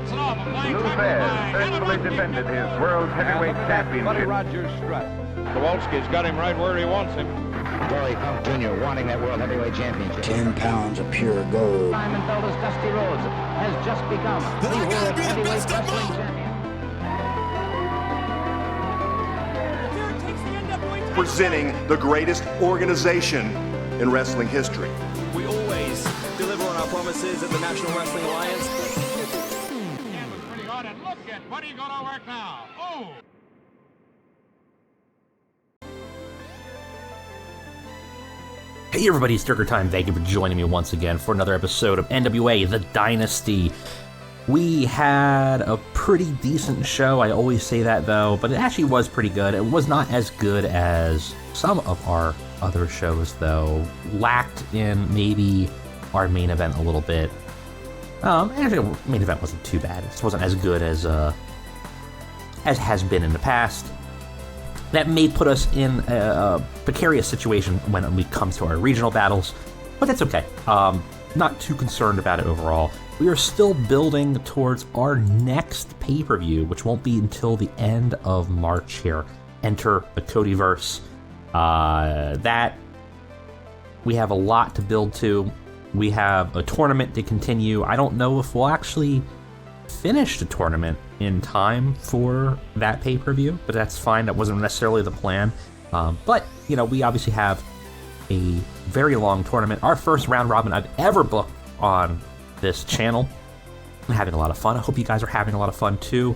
Lou Thesz faithfully defended his world heavyweight championship. Rogers strut. Kowalski's got him right where he wants him. Dory Funk Jr. wanting that world heavyweight championship. 10 pounds of pure gold. Simon Felder's Dusty Rhodes has just become the world heavyweight wrestling champion. Presenting the greatest organization in wrestling history. We always deliver on our promises at the National Wrestling Alliance. Yeah, but pretty hard, and look at what are you going to work now? Oh! Hey everybody, it's Durger time. Thank you for joining me once again for another episode of NWA, The Dynasty. We had a pretty decent show. I always say that though, but it actually was pretty good. It was not as good as some of our other shows though. Lacked in maybe our main event a little bit. Actually, the main event wasn't too bad. It just wasn't as good as has been in the past. That may put us in a precarious situation when it comes to our regional battles, but that's okay. Not too concerned about it overall. We are still building towards our next pay-per-view, which won't be until the end of March here. Enter the Codyverse. That we have a lot to build to. We have a tournament to continue. I don't know if we'll actually finish the tournament in time for that pay-per-view, but that's fine. That wasn't necessarily the plan. But, you know, we obviously have a very long tournament. Our first round robin I've ever booked on this channel. I'm having a lot of fun. I hope you guys are having a lot of fun too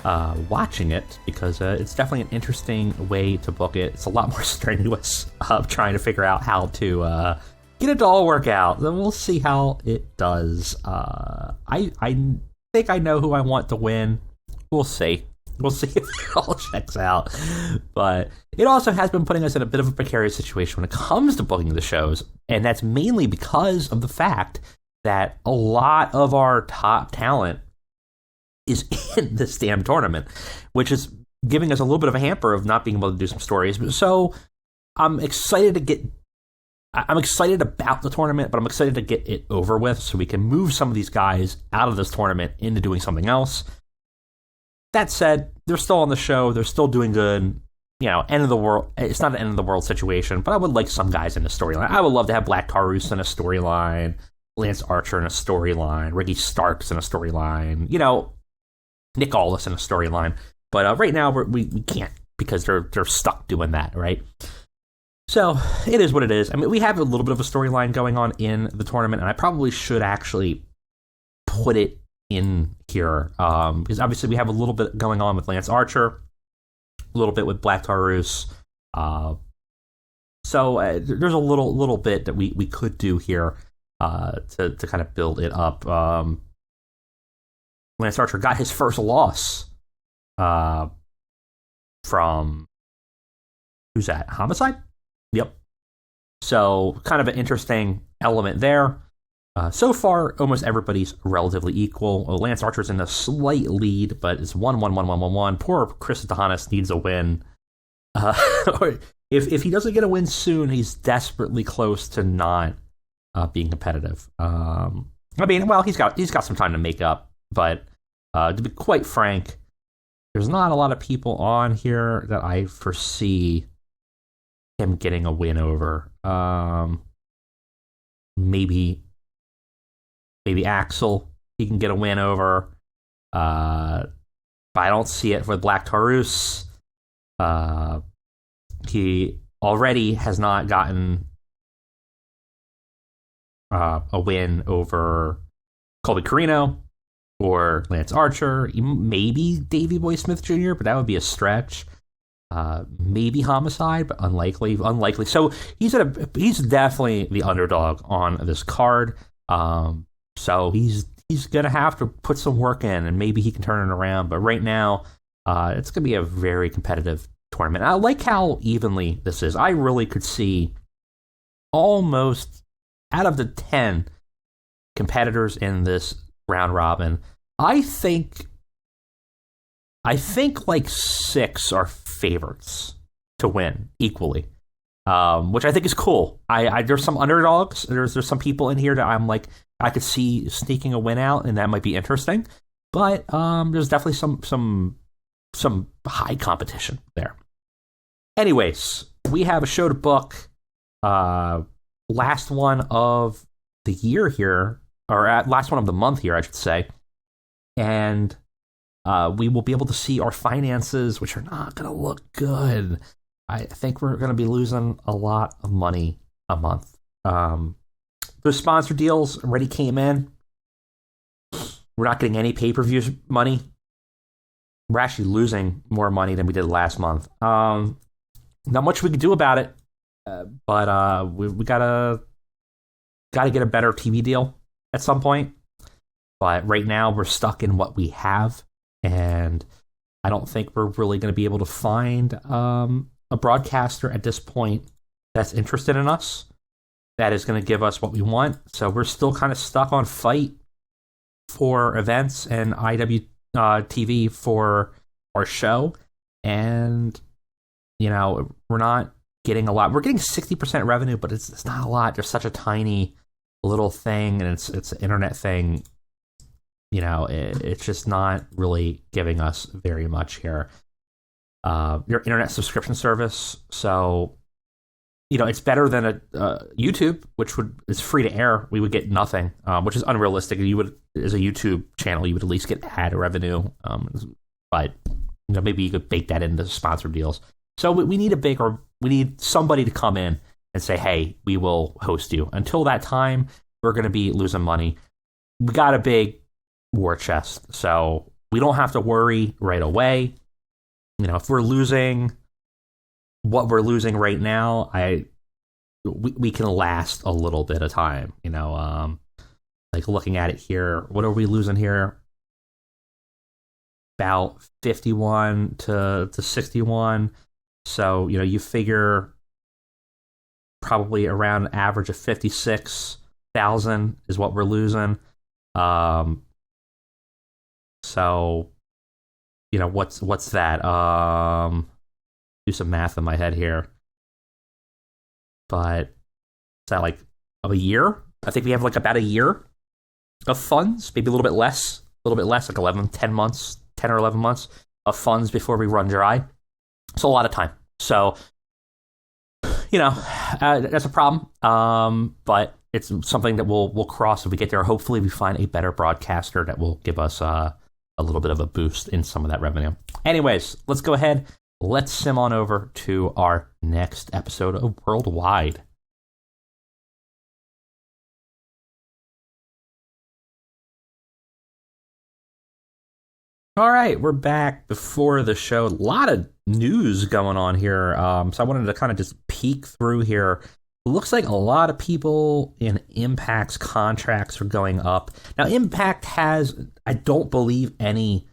watching it, because it's definitely an interesting way to book it. It's a lot more strenuous trying to figure out how to get it to all work out. Then we'll see how it does. I think I know who I want to win. We'll see. We'll see if it all checks out. But it also has been putting us in a bit of a precarious situation when it comes to booking the shows, and that's mainly because of the fact that a lot of our top talent is in this damn tournament, which is giving us a little bit of a hamper of not being able to do some stories. So I'm excited about the tournament, but I'm excited to get it over with so we can move some of these guys out of this tournament into doing something else. That said, they're still on the show. They're still doing good. You know, end of the world. It's not an end of the world situation, but I would like some guys in the storyline. I would love to have Black Taurus in a storyline, Lance Archer in a storyline, Ricky Starks in a storyline, you know, Nick Aldis in a storyline. But right now we can't, because they're stuck doing that, right? So it is what it is. I mean, we have a little bit of a storyline going on in the tournament, and I probably should actually put it in here, because obviously we have a little bit going on with Lance Archer, a little bit with Black Taurus. So there's a little bit that we could do here to kind of build it up. Lance Archer got his first loss from, who's that? Homicide? Yep. So kind of an interesting element there. So far, almost everybody's relatively equal. Lance Archer's in a slight lead, but it's 1-1-1-1-1-1. Poor Chris Dahanis needs a win. If he doesn't get a win soon, he's desperately close to not being competitive. I mean, well, he's got some time to make up, but to be quite frank, there's not a lot of people on here that I foresee him getting a win over. Maybe Axel, he can get a win over. But I don't see it for Black Taurus. He already has not gotten a win over Colby Carino or Lance Archer. Maybe Davey Boy Smith Jr., but that would be a stretch. Maybe Homicide, but unlikely. So he's definitely the underdog on this card. So he's gonna have to put some work in, and maybe he can turn it around. But right now, it's gonna be a very competitive tournament. I like how evenly this is. I really could see almost out of the 10 competitors in this round robin, I think like 6 are favorites to win equally, which I think is cool. There's some underdogs. There's some people in here that I'm like, I could see sneaking a win out, and that might be interesting. but there's definitely some high competition there. Anyways, we have a show to book. Last one of the year here, or last one of the month here, I should say. And we will be able to see our finances, which are not going to look good. I think we're going to be losing a lot of money a month. The sponsor deals already came in. We're not getting any pay-per-view money. We're actually losing more money than we did last month. Not much we can do about it, but we gotta get a better TV deal at some point. But right now we're stuck in what we have, and I don't think we're really going to be able to find a broadcaster at this point that's interested in us, that is going to give us what we want. So we're still kind of stuck on Fight for events and IWTV for our show. And, we're not getting a lot. We're getting 60% revenue, but it's not a lot. There's such a tiny little thing, and it's an internet thing. It's just not really giving us very much here. Your internet subscription service, so it's better than a YouTube, which is free to air. We would get nothing, which is unrealistic. You would, as a YouTube channel, you would at least get ad revenue, but maybe you could bake that into sponsored deals. So we need we need somebody to come in and say, hey, we will host you. Until that time, we're going to be losing money. We got a big war chest, so we don't have to worry right away. If we're losing what we're losing right now, we can last a little bit of time. Like looking at it here, what are we losing here? About 51 to 61. So you figure probably around an average of 56,000 is what we're losing. So, what's that? Do some math in my head here. But is that like a year? I think we have like about a year of funds, maybe a little bit less, like 10 or 11 months of funds before we run dry. It's a lot of time. So, that's a problem. But it's something that we'll cross if we get there. Hopefully we find a better broadcaster that will give us a little bit of a boost in some of that revenue. Anyways, let's go ahead. Let's sim on over to our next episode of Worldwide. All right, we're back before the show. A lot of news going on here. So I wanted to kind of just peek through here. It looks like a lot of people in Impact's contracts are going up. Now, Impact has, I don't believe, any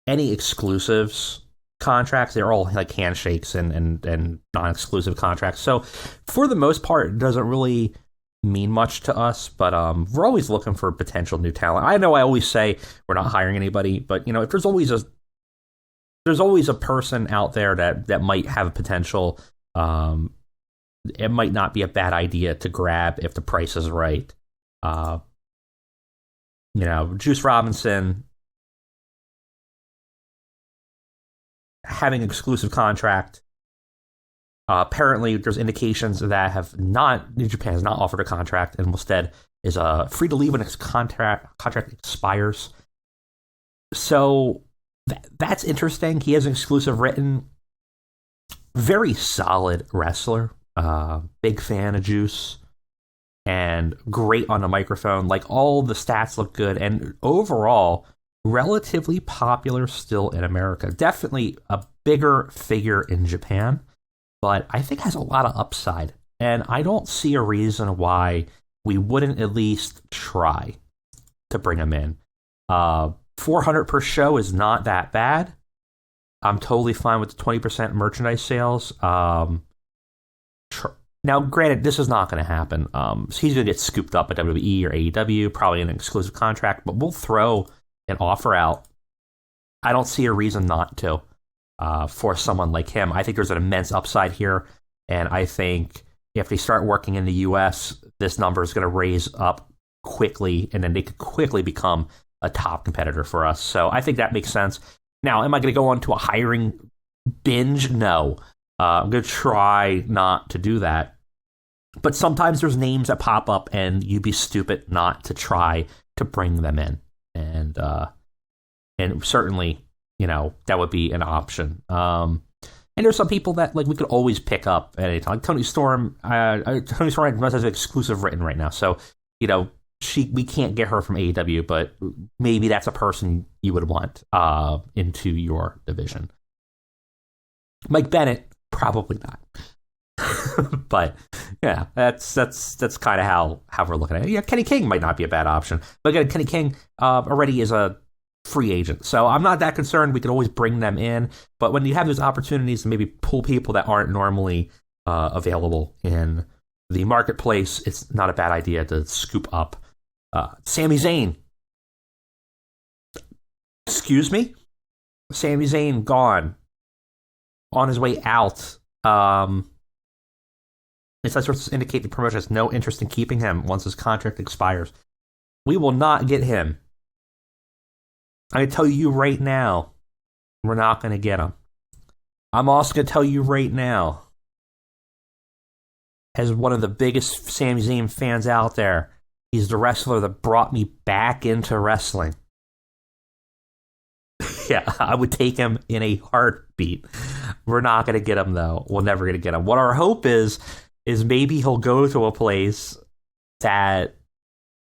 exclusives contracts. They're all like handshakes and non-exclusive contracts. So for the most part, it doesn't really mean much to us, but we're always looking for potential new talent. I know I always say we're not hiring anybody, but if there's always a person out there that might have a potential. It might not be a bad idea to grab if the price is right. Juice Robinson having exclusive contract. Apparently, there's indications that New Japan has not offered a contract and instead is free to leave when its contract expires. So that's interesting. He has an exclusive written. Very solid wrestler. Big fan of Juice. And great on the microphone. Like, all the stats look good. And overall, relatively popular still in America. Definitely a bigger figure in Japan. But I think has a lot of upside. And I don't see a reason why we wouldn't at least try to bring him in. 400 per show is not that bad. I'm totally fine with the 20% merchandise sales. Now, granted, this is not going to happen. He's going to get scooped up at WWE or AEW, probably an exclusive contract, but we'll throw an offer out. I don't see a reason not to for someone like him. I think there's an immense upside here, and I think if they start working in the U.S., this number is going to raise up quickly, and then they could quickly become a top competitor for us. So I think that makes sense. Now, am I going to go on to a hiring binge? No. I'm going to try not to do that. But sometimes there's names that pop up, and you'd be stupid not to try to bring them in. And certainly, that would be an option. And there's some people that we could always pick up at any time. Like Toni Storm. Toni Storm has an exclusive written right now, so we can't get her from AEW, but maybe that's a person you would want into your division. Mike Bennett, probably not. But yeah, that's kind of how we're looking at it. Yeah, Kenny King might not be a bad option, but again, Kenny King already is a free agent, so I'm not that concerned. We could always bring them in, but when you have those opportunities to maybe pull people that aren't normally available in the marketplace, it's not a bad idea to scoop up Sami Zayn. Excuse me? Sami Zayn gone. On his way out. It's that sources indicate the promotion has no interest in keeping him once his contract expires. We will not get him. I'm going to tell you right now, we're not going to get him. I'm also going to tell you right now, as one of the biggest Sami Zayn fans out there, he's the wrestler that brought me back into wrestling. Yeah, I would take him in a heartbeat. We're not going to get him, though. We're never going to get him. What our hope is maybe he'll go to a place that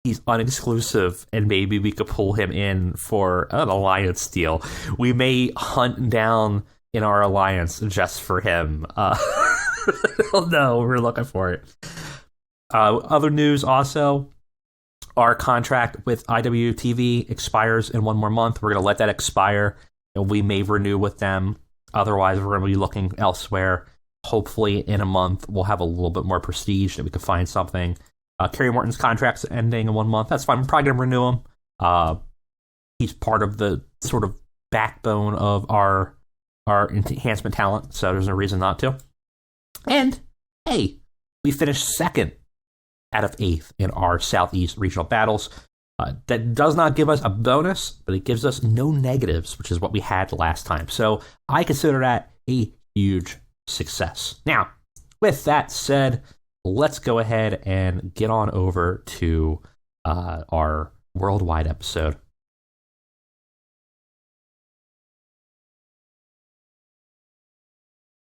he's unexclusive, and maybe we could pull him in for an alliance deal. We may hunt down in our alliance just for him. No, we're looking for it. Other news also, our contract with IWTV expires in one more month. We're going to let that expire, and we may renew with them. Otherwise, we're going to be looking elsewhere. Hopefully, in a month, we'll have a little bit more prestige that we can find something. Kerry Morton's contract's ending in 1 month. That's fine. We're probably going to renew him. He's part of the sort of backbone of our enhancement talent, so there's no reason not to. And, hey, we finished second out of 8th in our Southeast regional battles. That does not give us a bonus, but it gives us no negatives, which is what we had last time. So I consider that a huge success. Now, with that said, let's go ahead and get on over to our worldwide episode.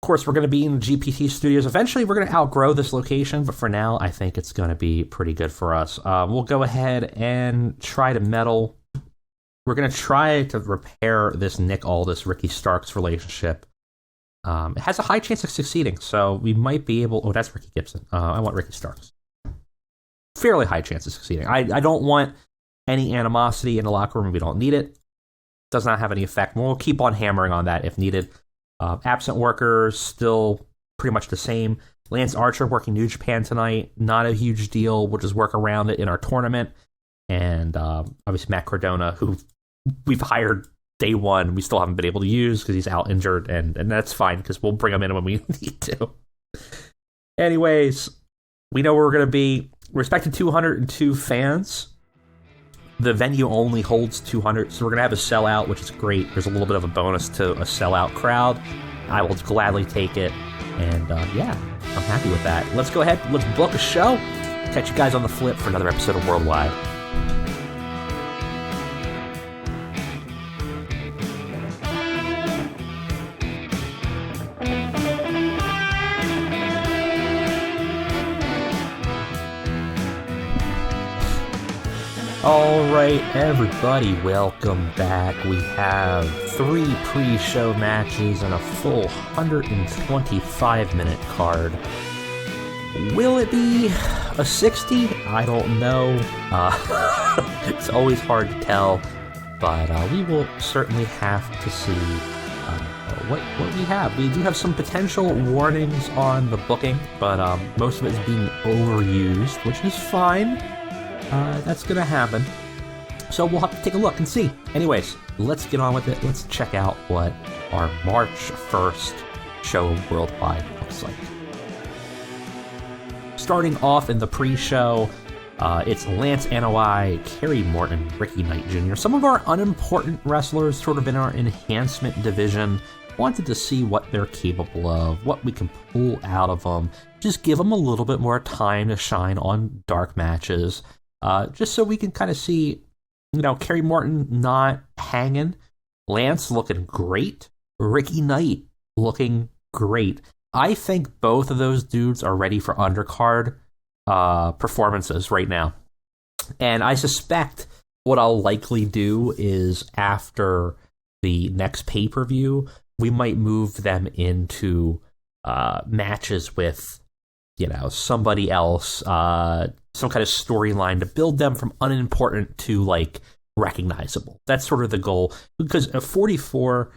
Of course, we're going to be in the GPT studios. Eventually, we're going to outgrow this location, but for now, I think it's going to be pretty good for us. We'll go ahead and try to meddle. We're going to try to repair this Nick Aldis, Ricky Starks relationship. It has a high chance of succeeding, so we might be able... Oh, that's Ricky Gibson. I want Ricky Starks. Fairly high chance of succeeding. I don't want any animosity in the locker room. We don't need it. Does not have any effect. We'll keep on hammering on that if needed. Absent workers, still pretty much the same. Lance Archer working New Japan tonight. Not a huge deal. We'll just work around it in our tournament. And obviously Matt Cardona, who we've hired day one, we still haven't been able to use because he's out injured. And that's fine because we'll bring him in when we need to. Anyways, we know where we're going to be. We're expecting 202 fans. The venue only holds 200, so we're going to have a sellout, which is great. There's a little bit of a bonus to a sellout crowd. I will gladly take it, and yeah, I'm happy with that. Let's go ahead, let's book a show. Catch you guys on the flip for another episode of Worldwide. Alright, everybody, welcome back. We have 3 pre-show matches and a full 125-minute card. Will it be a 60? I don't know. It's always hard to tell, but we will certainly have to see what we have. We do have some potential warnings on the booking, but most of it is being overused, which is fine. That's gonna happen. So we'll have to take a look and see. Anyways, let's get on with it. Let's check out what our March 1st show worldwide looks like. Starting off in the pre-show, It's Lance Anoa'i, Kerry Morton, Ricky Knight Jr., some of our unimportant wrestlers sort of in our enhancement division. Wanted to see what they're capable of, what we can pull out of them. Just give them a little bit more time to shine on dark matches, just so we can kind of see, Kerry Morton not hanging, Lance looking great, Ricky Knight looking great. I think both of those dudes are ready for undercard performances right now. And I suspect what I'll likely do is after the next pay-per-view, we might move them into matches with, somebody else, some kind of storyline to build them from unimportant to, recognizable. That's sort of the goal. Because a 44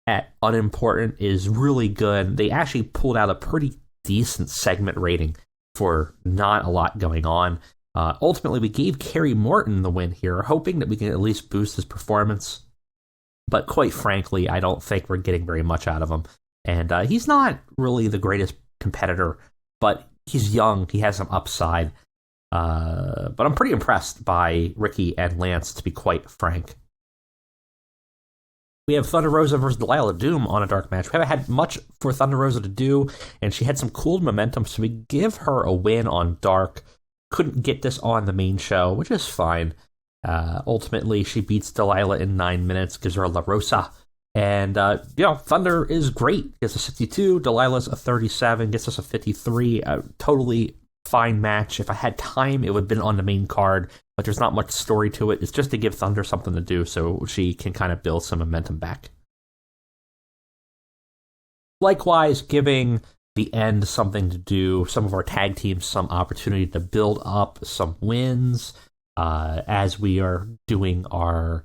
at unimportant is really good. They actually pulled out a pretty decent segment rating for not a lot going on. Ultimately, we gave Kerry Morton the win here, hoping that we can at least boost his performance. But quite frankly, I don't think we're getting very much out of him. And he's not really the greatest competitor, but he's young. He has some upside. But I'm pretty impressed by Ricky and Lance, to be quite frank. We have Thunder Rosa versus Delilah Doom on a dark match. We haven't had much for Thunder Rosa to do, and she had some cool momentum, so we give her a win on dark. Couldn't get this on the main show, which is fine. Ultimately, she beats Delilah in 9 minutes, gives her a La Rosa. And, Thunder is great. Gets a 62. Delilah's a 37. Gets us a 53. Totally fine match. If I had time, it would have been on the main card. But there's not much story to it. It's just to give Thunder something to do so she can kind of build some momentum back. Likewise, giving the End something to do. Some of our tag teams some opportunity to build up some wins. As we are doing our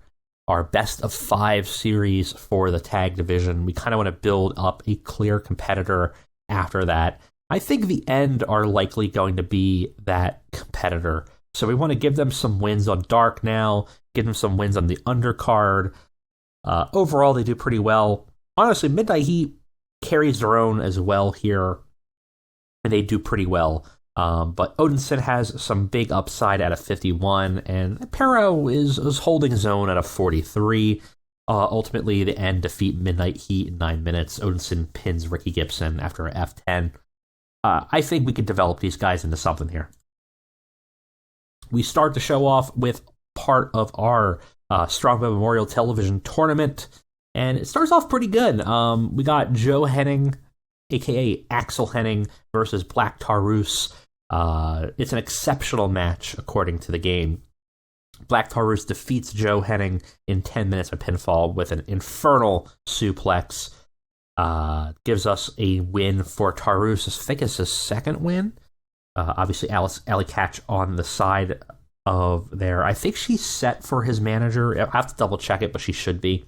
best of 5 series for the tag division, we kind of want to build up a clear competitor after that. I think the End are likely going to be that competitor. So we want to give them some wins on dark now, give them some wins on the undercard. Overall, they do pretty well. Honestly, Midnight Heat carries their own as well here, and they do pretty well. But Odinson has some big upside at a 51, and Pero is holding his own at a 43. Ultimately, the End defeat Midnight Heat in 9 minutes. Odinson pins Ricky Gibson after a F10. I think we could develop these guys into something here. We start the show off with part of our Strongman Memorial Television Tournament, and it starts off pretty good. We got Joe Henning, a.k.a. Axel Henning, versus Black Taurus. It's an exceptional match, according to the game. Black Taurus defeats Joe Henning in 10 minutes of pinfall with an infernal suplex. Gives us a win for Taurus. I think it's his second win. Obviously, Allie Katch on the side of there. I think she's set for his manager. I have to double check it, but she should be.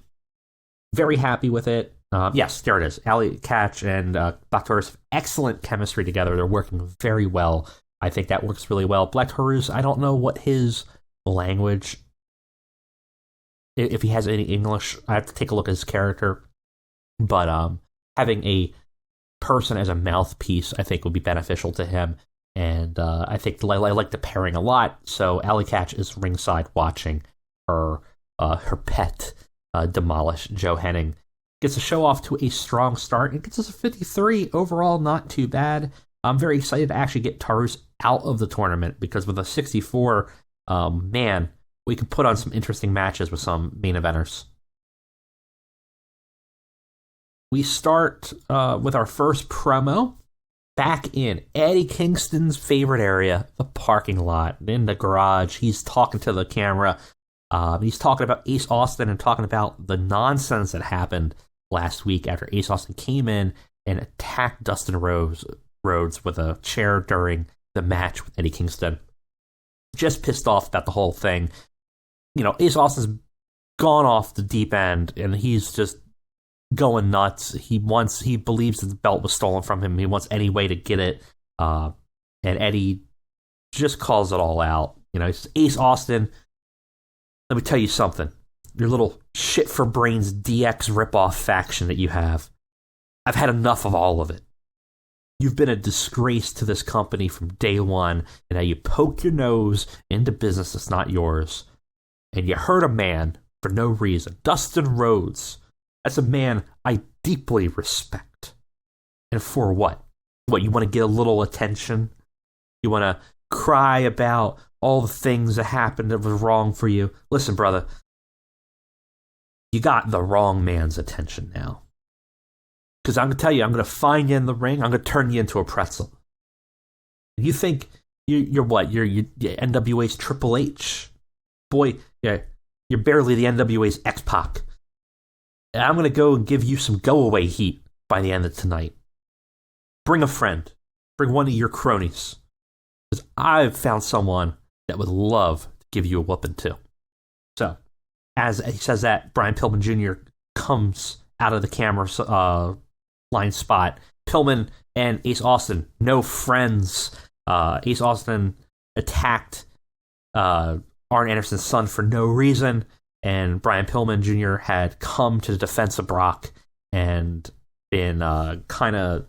Very happy with it. Yes, there it is. Allie Katch and Black Taurus have excellent chemistry together. They're working very well. I think that works really well. Black Taurus, I don't know what his language, if he has any English. I have to take a look at his character. But having a person as a mouthpiece, I think, would be beneficial to him. And I think I like the pairing a lot. So Allie Katch is ringside watching her pet demolish Joe Henning. Gets the show off to a strong start and gets us a 53. Overall, not too bad. I'm very excited to actually get Taurus out of the tournament because with a 64, man, we could put on some interesting matches with some main eventers. We start with our first promo back in Eddie Kingston's favorite area, the parking lot, in the garage. He's talking to the camera. He's talking about Ace Austin and talking about the nonsense that happened last week after Ace Austin came in and attacked Dustin Rhodes with a chair during the match with Eddie Kingston. Just pissed off about the whole thing. Ace Austin's gone off the deep end, and he's just going nuts. He believes that the belt was stolen from him. He wants any way to get it. And Eddie just calls it all out. Ace Austin, let me tell you something. Your little shit for brains DX ripoff faction that you have, I've had enough of all of it. You've been a disgrace to this company from day one, and now you poke your nose into business that's not yours. And you hurt a man for no reason. Dustin Rhodes. That's a man I deeply respect. And for what? What, you want to get a little attention? You want to cry about all the things that happened that was wrong for you? Listen, brother. You got the wrong man's attention now. Because I'm going to tell you, I'm going to find you in the ring. I'm going to turn you into a pretzel. You think you're what? You're NWA's Triple H? Boy, yeah, you're barely the NWA's X-Pac. And I'm going to go and give you some go-away heat by the end of tonight. Bring a friend. Bring one of your cronies. Because I've found someone that would love to give you a whooping too. So, as he says that, Brian Pillman Jr. comes out of the camera line spot. Pillman and Ace Austin, no friends. Ace Austin attacked Arn Anderson's son for no reason, and Brian Pillman Jr. had come to the defense of Brock and been kind of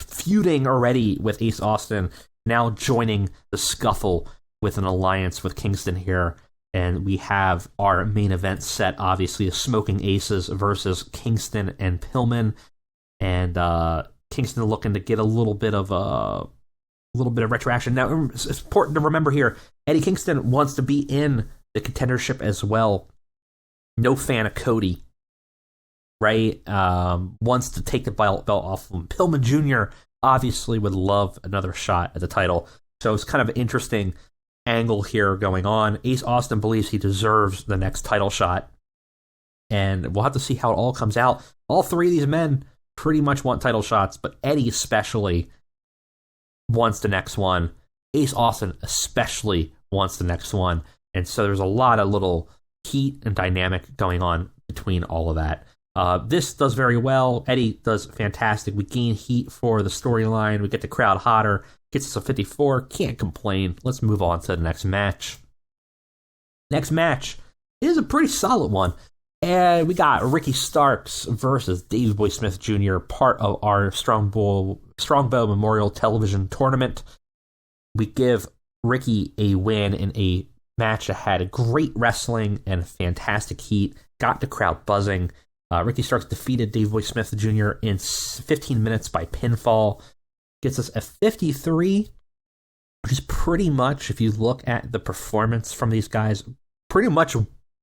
feuding already with Ace Austin, now joining the scuffle with an alliance with Kingston here. And we have our main event set, obviously, Smoking Aces versus Kingston and Pillman. And Kingston looking to get a little bit of retroaction. Now, it's important to remember here, Eddie Kingston wants to be in the contendership as well. No fan of Cody, right? Wants to take the belt off of him. Pillman Jr. obviously would love another shot at the title. So it's kind of an interesting angle here going on. Ace Austin believes he deserves the next title shot. And we'll have to see how it all comes out. All three of these men pretty much want title shots, but Eddie especially wants the next one. Ace Austin especially wants the next one. And so there's a lot of little heat and dynamic going on between all of that. This does very well. Eddie does fantastic. We gain heat for the storyline. We get the crowd hotter. Gets us a 54. Can't complain. Let's move on to the next match. Next match is a pretty solid one. And we got Ricky Starks versus Davey Boy Smith Jr., part of our Strongbow Memorial Television Tournament. We give Ricky a win in a match that had great wrestling and fantastic heat. Got the crowd buzzing. Ricky Starks defeated Davey Boy Smith Jr. in 15 minutes by pinfall. Gets us a 53, which is pretty much, if you look at the performance from these guys, pretty much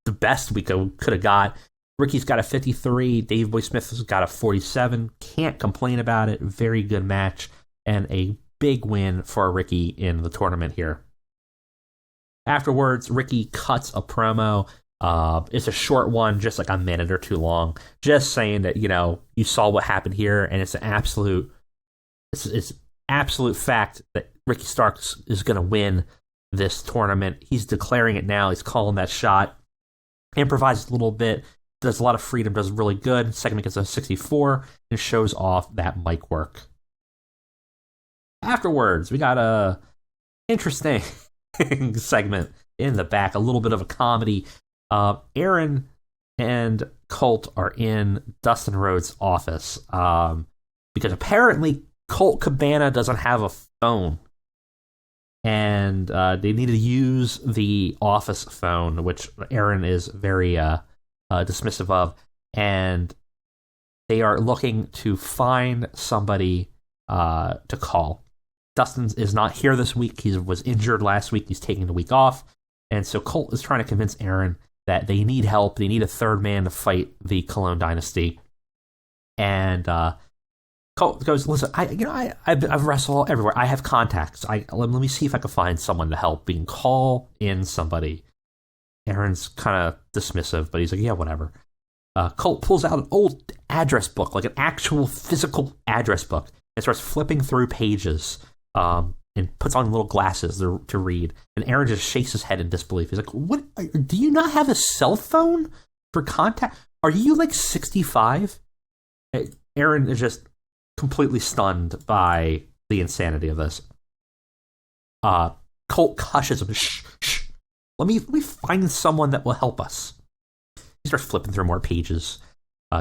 the best we could have got. Ricky's got a 53. Davey Boy Smith's got a 47. Can't complain about it. Very good match. And a big win for Ricky in the tournament here. Afterwards, Ricky cuts a promo. It's a short one, just like a minute or two long. Just saying that, you saw what happened here, and it's an absolute fact that Ricky Starks is going to win this tournament. He's declaring it now. He's calling that shot. Improvises a little bit. Does a lot of freedom. Does really good. Segment gets a 64 and shows off that mic work. Afterwards, we got a interesting segment in the back. A little bit of a comedy. Aron and Colt are in Dustin Rhodes' office because apparently Colt Cabana doesn't have a phone, and they need to use the office phone, which Aron is very dismissive of, and they are looking to find somebody to call. Dustin is not here this week. He was injured last week. He's taking the week off, and so Colt is trying to convince Aron that they need help. They need a third man to fight the Cologne Dynasty, and Colt goes, listen, I've wrestled everywhere. I have contacts. Let me see if I can find someone to help. We can call in somebody. Aron's kind of dismissive, but he's like, yeah, whatever. Colt pulls out an old address book, like an actual physical address book, and starts flipping through pages and puts on little glasses to read. And Aron just shakes his head in disbelief. He's like, what? Do you not have a cell phone for contact? Are you like 65? Aron is just completely stunned by the insanity of this. Colt hushes him. Shh. Let me find someone that will help us. He starts flipping through more pages.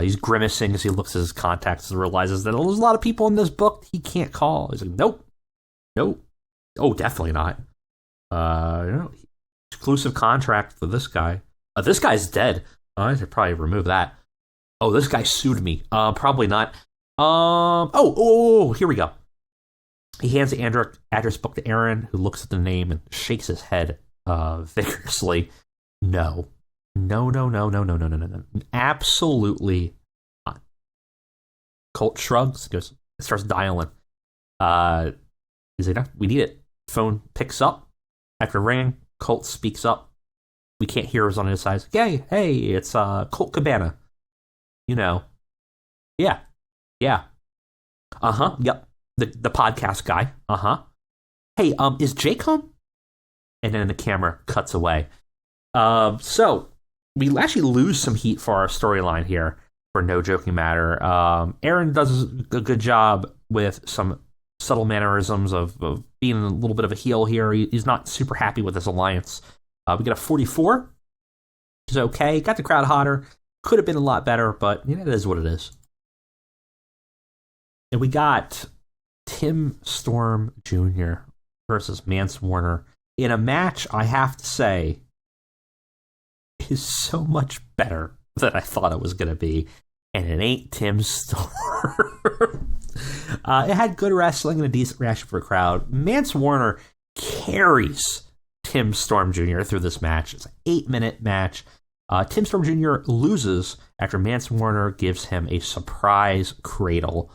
He's grimacing as he looks at his contacts and realizes that there's a lot of people in this book he can't call. He's like, nope. Oh, definitely not. Exclusive contract for this guy. This guy's dead. I should probably remove that. Oh, this guy sued me. Probably not. Here we go. He hands the address book to Aron, who looks at the name and shakes his head vigorously. No. Absolutely not. Colt shrugs, starts dialing. He's like, no, we need it. Phone picks up. After ringing, Colt speaks up. We can't hear us on his side. Hey, it's Colt Cabana. You know. Yeah. Yep. The podcast guy. Hey, is Jake home? And then the camera cuts away. So we actually lose some heat for our storyline here, for no joking matter. Aron does a good job with some subtle mannerisms of being a little bit of a heel here. He's not super happy with this alliance. We get a 44. He's okay. Got the crowd hotter. Could have been a lot better, but it is what it is. And we got Tim Storm Jr. versus Mance Warner in a match, I have to say, is so much better than I thought it was going to be. And it ain't Tim Storm. It had good wrestling and a decent reaction for a crowd. Mance Warner carries Tim Storm Jr. through this match. It's an 8-minute match. Tim Storm Jr. loses after Mance Warner gives him a surprise cradle.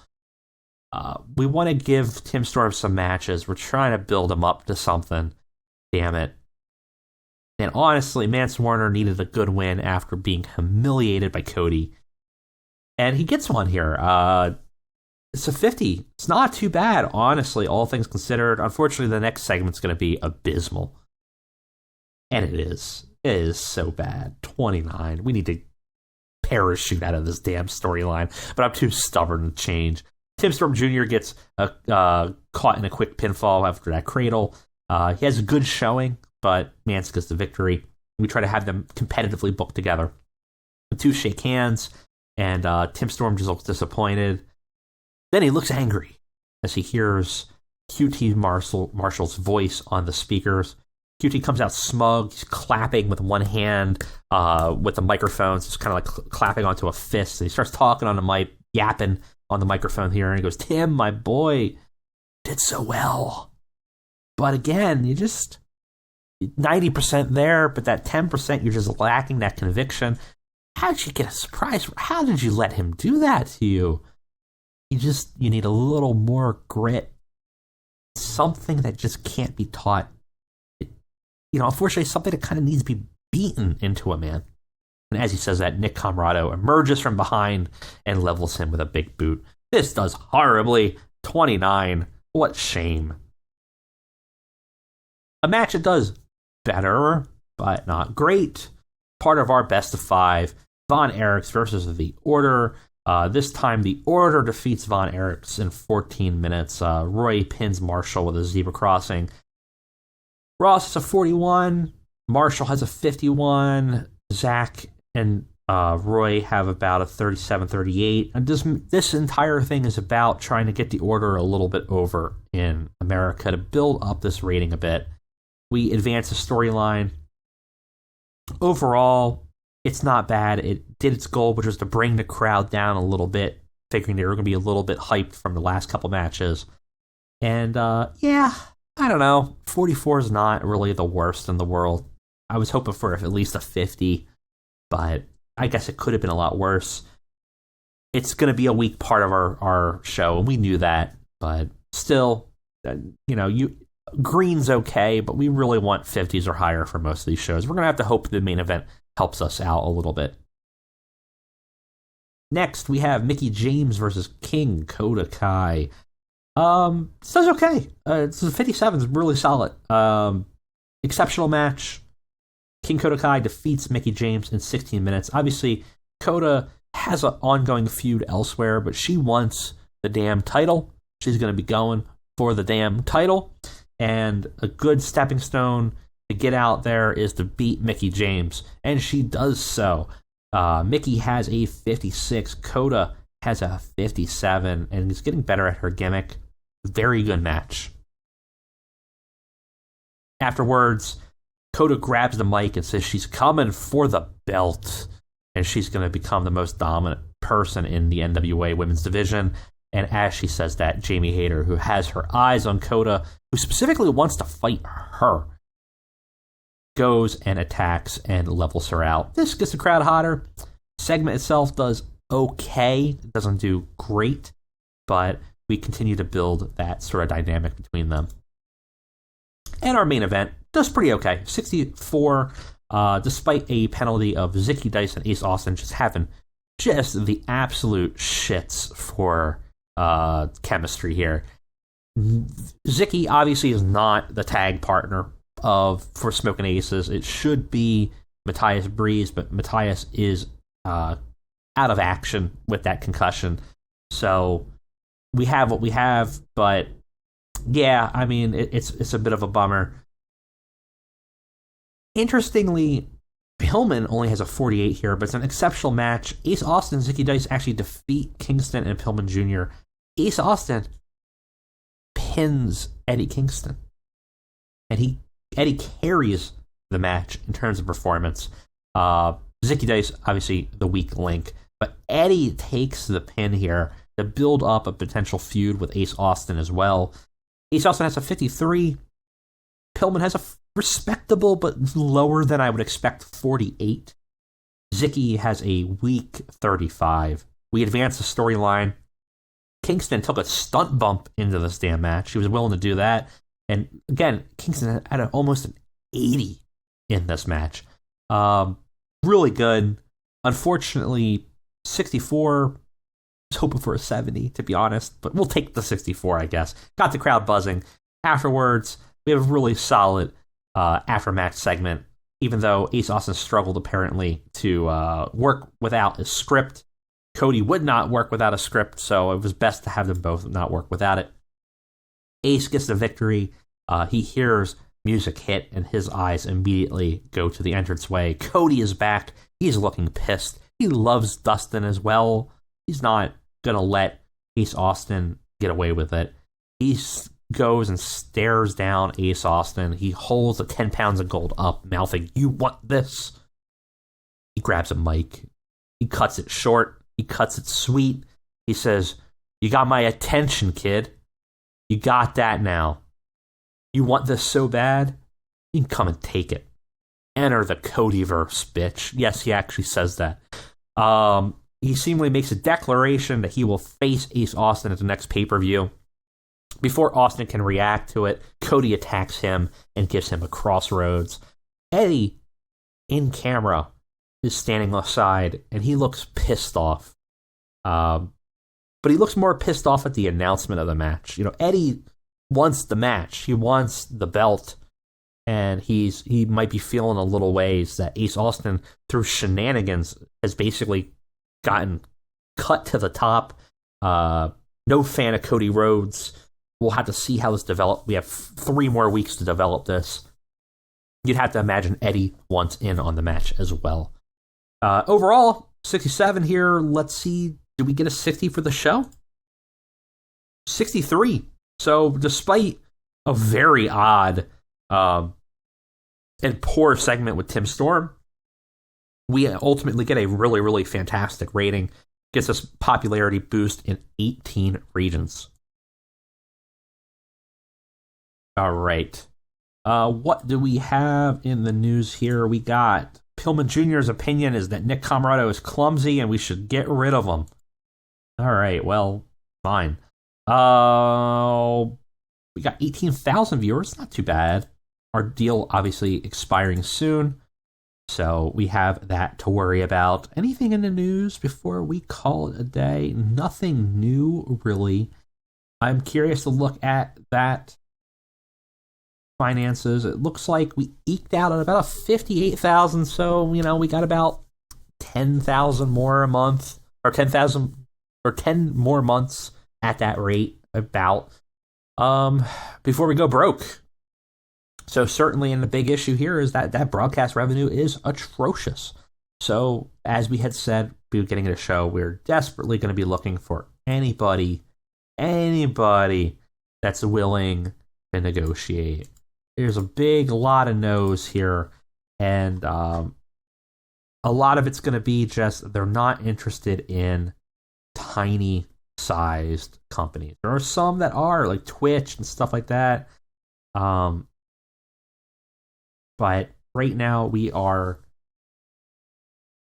We want to give Tim Storm some matches. We're trying to build him up to something. Damn it. And honestly, Mance Warner needed a good win after being humiliated by Cody. And he gets one here. It's a 50. It's not too bad, honestly, all things considered. Unfortunately, the next segment's going to be abysmal. And it is. It is so bad. 29. We need to parachute out of this damn storyline. But I'm too stubborn to change. Tim Storm Jr. gets caught in a quick pinfall after that cradle. He has a good showing, but Mance gets the victory. We try to have them competitively booked together. The two shake hands, and Tim Storm just looks disappointed. Then he looks angry as he hears QT Marshall's voice on the speakers. QT comes out smug. He's clapping with one hand with the microphones, just kind of like clapping onto a fist. And he starts talking on the mic, yapping on the microphone here, and he goes, Tim, my boy, did so well. But again, you just 90% there, but that 10% you're just lacking that conviction. How did you get a surprise? How did you let him do that to you? You need a little more grit. Something that just can't be taught. Unfortunately, something that kind of needs to be beaten into a man. And as he says that, Nick Comrado emerges from behind and levels him with a big boot. This does horribly. 29. What shame. A match that does better, but not great. Part of our best of 5. Von Erichs versus The Order. This time, The Order defeats Von Erichs in 14 minutes. Roy pins Marshall with a zebra crossing. Ross has a 41. Marshall has a 51. Zach and Roy have about a 37-38. And this entire thing is about trying to get The Order a little bit over in America to build up this rating a bit. We advance the storyline. Overall, it's not bad. It did its goal, which was to bring the crowd down a little bit, figuring they were going to be a little bit hyped from the last couple matches. And, I don't know. 44 is not really the worst in the world. I was hoping for at least a 50, but I guess it could have been a lot worse. It's going to be a weak part of our show, and we knew that, but still, green's okay, but we really want 50s or higher for most of these shows. We're going to have to hope the main event helps us out a little bit. Next, we have Mickie James versus King Kota Kai. This is okay. 57 is really solid. Exceptional match. King Kota Kai defeats Mickie James in 16 minutes. Obviously, Kota has an ongoing feud elsewhere, but she wants the damn title. She's going to be going for the damn title. And a good stepping stone to get out there is to beat Mickie James. And she does so. Mickey has a 56. Kota has a 57, and is getting better at her gimmick. Very good match. Afterwards, Kota grabs the mic and says she's coming for the belt, and she's going to become the most dominant person in the NWA women's division. And as she says that, Jamie Hayter, who has her eyes on Kota, who specifically wants to fight her, goes and attacks and levels her out. This gets the crowd hotter. Segment itself does okay. It doesn't do great, but we continue to build that sort of dynamic between them. And our main event does pretty okay. 64, despite a penalty of Zicky Dice and Ace Austin just having just the absolute shits for chemistry here. Zicky obviously is not the tag partner for Smoking Aces. It should be Matthias Breeze, but Matthias is out of action with that concussion. So we have what we have, but yeah, I mean, it's a bit of a bummer. Interestingly, Pillman only has a 48 here, but it's an exceptional match. Ace Austin and Zicky Dice actually defeat Kingston and Pillman Jr. Ace Austin pins Eddie Kingston, and Eddie carries the match in terms of performance. Zicky Dice, obviously the weak link, but Eddie takes the pin here to build up a potential feud with Ace Austin as well. Ace Austin has a 53. Pillman has a respectable but lower than I would expect 48. Zicky has a weak 35. We advance the storyline. Kingston took a stunt bump into this damn match. He was willing to do that. And again, Kingston had almost an 80 in this match. Really good. Unfortunately, 64. I was hoping for a 70, to be honest, but we'll take the 64, I guess. Got the crowd buzzing. Afterwards, we have a really solid after-match segment, even though Ace Austin struggled apparently to work without a script. Cody would not work without a script, so it was best to have them both not work without it. Ace gets the victory. He hears music hit, and his eyes immediately go to the entranceway. Cody is back. He's looking pissed. He loves Dustin as well. He's not going to let Ace Austin get away with it. He goes and stares down Ace Austin. He holds the 10 pounds of gold up, mouthing, "You want this?" He grabs a mic. He cuts it short. He cuts it sweet. He says, "You got my attention, kid. You got that now. You want this so bad? You can come and take it. Enter the Codyverse, bitch." Yes, he actually says that. He seemingly makes a declaration that he will face Ace Austin at the next pay-per-view. Before Austin can react to it, Cody attacks him and gives him a crossroads. Eddie, in camera, is standing aside, and he looks pissed off. But he looks more pissed off at the announcement of the match. You know, Eddie wants the match. He wants the belt. And he might be feeling a little ways that Ace Austin, through shenanigans, has basically gotten cut to the top. No fan of Cody Rhodes. We'll have to see how this develops. We have 3 more weeks to develop this. You'd have to imagine Eddie wants in on the match as well. Overall, 67 here. Let's see. Did we get a 60 for the show? 63. So despite a very odd and poor segment with Tim Storm, we ultimately get a really, really fantastic rating. Gets us popularity boost in 18 regions. All right. What do we have in the news here? We got Pillman Jr.'s opinion is that Nick Comoroto is clumsy and we should get rid of him. All right, well, fine. We got 18,000 viewers. Not too bad. Our deal obviously expiring soon, so we have that to worry about. Anything in the news before we call it a day? Nothing new, really. I'm curious to look at that. Finances. It looks like we eked out at about 58,000, so, you know, we got about 10,000 more a month, or 10,000, or 10 more months at that rate, about, before we go broke. So certainly, and the big issue here is that broadcast revenue is atrocious. So, as we had said, we were getting at a show, we're desperately going to be looking for anybody that's willing to negotiate. There's a big lot of no's here, and a lot of it's going to be just they're not interested in tiny sized companies. There are some that are, like Twitch and stuff like that. But right now we are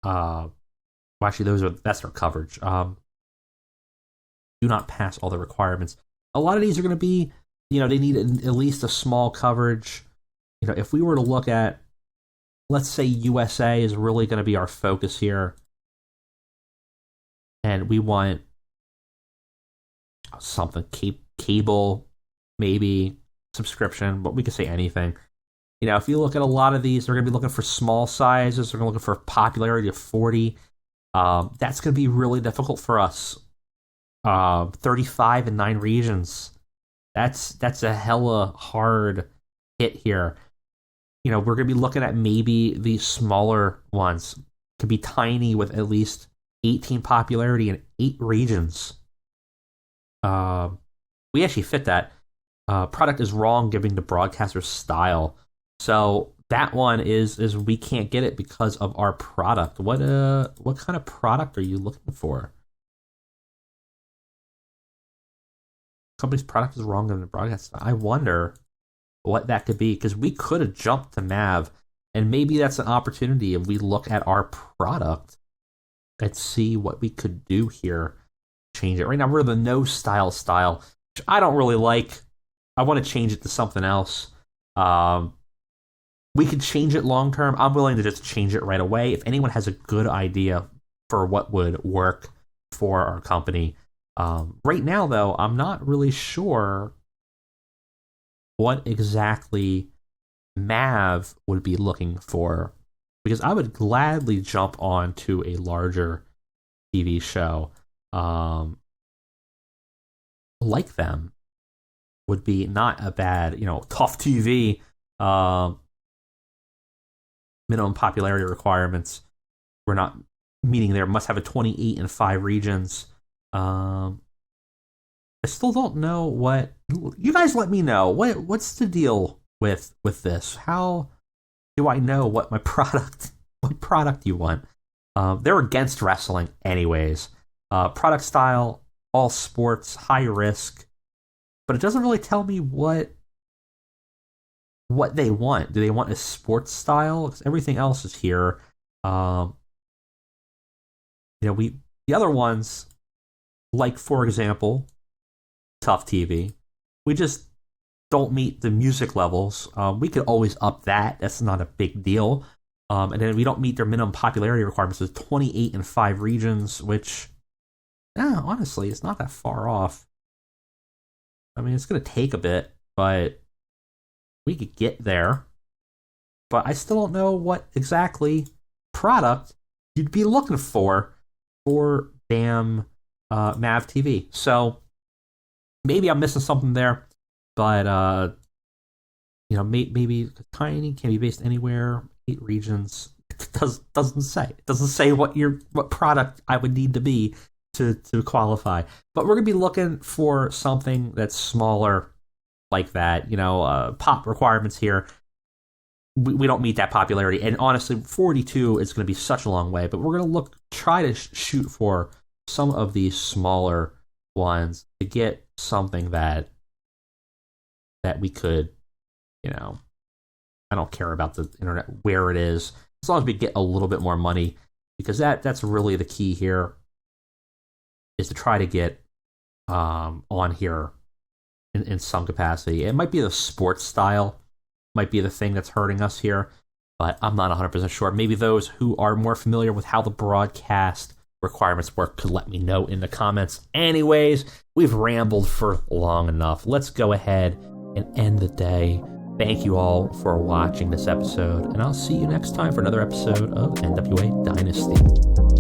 actually that's our coverage. Do not pass all the requirements. A lot of these are going to be, they need at least a small coverage. If we were to look at, let's say USA is really going to be our focus here, and we want something cable, maybe subscription, but we could say anything. If you look at a lot of these, they're going to be looking for small sizes. They're going to be looking for popularity of 40. That's going to be really difficult for us. 35 in 9 regions. That's a hella hard hit here. We're going to be looking at maybe the smaller ones. Could be tiny with at least 18 popularity in 8 regions. We actually fit that. Product is wrong giving the broadcaster's style. So that one is we can't get it because of our product. What kind of product are you looking for? Company's product is wrong in the broadcast. I wonder what that could be, because we could have jumped to MAV, and maybe that's an opportunity if we look at our product and see what we could do here. Change it. Right now we're the no style, which I don't really like. I want to change it to something else. We could change it long term. I'm willing to just change it right away. If anyone has a good idea for what would work for our company. Right now, though, I'm not really sure what exactly MAV would be looking for, because I would gladly jump on to a larger TV show. Like them would be not a bad, tough TV, minimum popularity requirements. We're not meeting there. Must have a 28 in 5 regions. I still don't know what you guys let me know. What's the deal with this? How do I know what product you want? They're against wrestling anyways. Product style, all sports, high risk, but it doesn't really tell me what they want. Do they want a sports style? Because everything else is here. The other ones, like for example, Tough TV, we just don't meet the music levels. We could always up that. That's not a big deal. And then we don't meet their minimum popularity requirements. It's 28 in 5 regions, which, honestly, it's not that far off. I mean, it's going to take a bit, but we could get there. But I still don't know what exactly product you'd be looking for damn MAV TV. So maybe I'm missing something there, but maybe tiny can be based anywhere. 8 regions. It doesn't say. It doesn't say what product I would need to be to qualify. But we're gonna be looking for something that's smaller, like that. Pop requirements here. We don't meet that popularity, and honestly, 42 is going to be such a long way. But we're going to try to shoot for some of these smaller ones to get something that we could, I don't care about the internet where it is, as long as we get a little bit more money, because that's really the key here, is to try to get on here in some capacity. It might be the sports style, might be the thing that's hurting us here, but I'm not 100% sure. Maybe those who are more familiar with how the broadcast requirements work could let me know in the comments. Anyways, we've rambled for long enough. Let's go ahead and end the day. Thank you all for watching this episode, and I'll see you next time for another episode of NWA Dynasty.